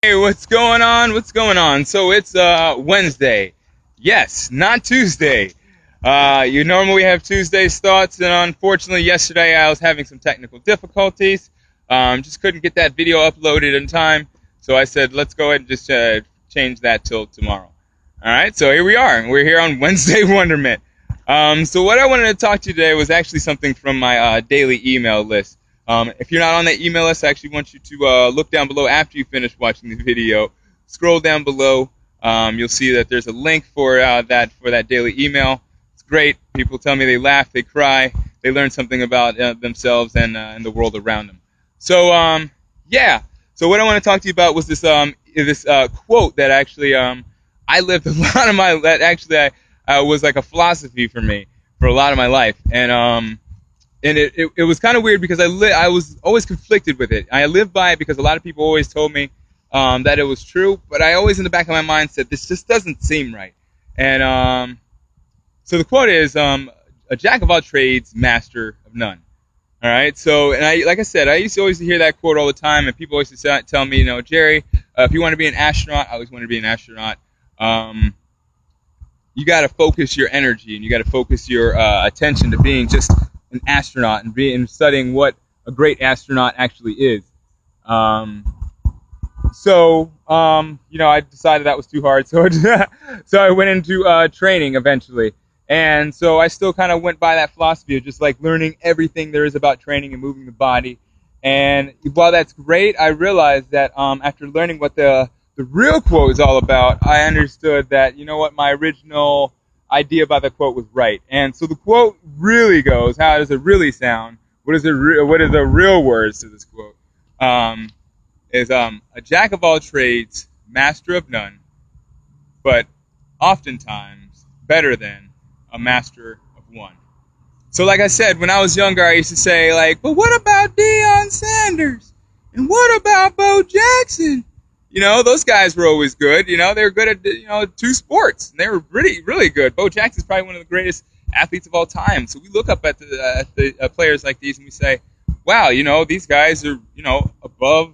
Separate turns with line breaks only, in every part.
Hey, what's going on? What's going on? So it's Wednesday. Yes, not Tuesday. You normally have Tuesday's thoughts, and unfortunately yesterday I was having some technical difficulties. Just couldn't get that video uploaded in time, so I said let's go ahead and just change that till tomorrow. Alright, so here we are. We're here on Wednesday Wonderment. So what I wanted to talk to you today was actually something from my daily email list. If you're not on that email list, I actually want you to look down below after you finish watching the video. Scroll down below. You'll see that there's a link for that daily email. It's great. People tell me they laugh, they cry, they learn something about themselves and the world around them. So yeah. So what I want to talk to you about was this quote that actually I lived a lot of my that actually I was like a philosophy for me for a lot of my life, and it was kind of weird because I was always conflicted with it. I lived by it because a lot of people always told me that it was true, but I always in the back of my mind said this just doesn't seem right. And so the quote is, "A jack of all trades, master of none." All right. So, and like I said, I used to always hear that quote all the time, and people always used to tell me, Jerry, if you want to be an astronaut, I always wanted to be an astronaut. You got to focus your energy and you got to focus your attention to being just an astronaut and studying what a great astronaut actually is. So I decided that was too hard, so I went into training eventually. And so I still kind of went by that philosophy of just like learning everything there is about training and moving the body. And while that's great, I realized that after learning what the real quote is all about, I understood that, my original idea about the quote was right. And so the quote really goes, how does it really sound? What are the real words to this quote? Is a jack of all trades, master of none, but oftentimes better than a master of one. So like I said, when I was younger, I used to say but what about Deon Sanders? And what about Bo Jackson? Those guys were always good. They were good at, two sports. And they were really, really good. Bo Jackson's probably one of the greatest athletes of all time. So we look up at the players like these and we say, wow, these guys are, above,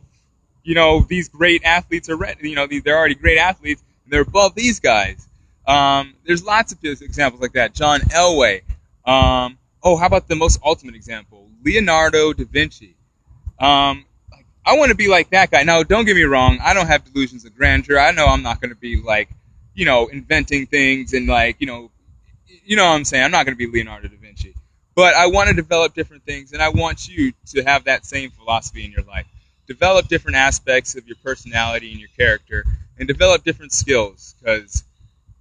these great athletes are, they're already great athletes and they're above these guys. There's lots of examples like that. John Elway. How about the most ultimate example? Leonardo da Vinci. I want to be like that guy. Now, don't get me wrong. I don't have delusions of grandeur. I know I'm not going to be inventing things and what I'm saying. I'm not going to be Leonardo da Vinci. But I want to develop different things, and I want you to have that same philosophy in your life. Develop different aspects of your personality and your character, and develop different skills, because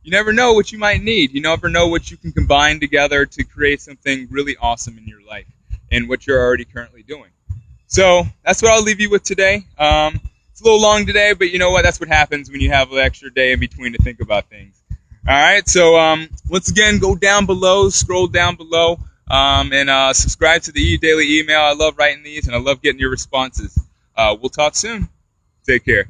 you never know what you might need. You never know what you can combine together to create something really awesome in your life and what you're already currently doing. So that's what I'll leave you with today. It's a little long today, but you know what? That's what happens when you have an extra day in between to think about things. All right, so once again, go down below, scroll down below, and subscribe to the daily email. I love writing these, and I love getting your responses. We'll talk soon. Take care.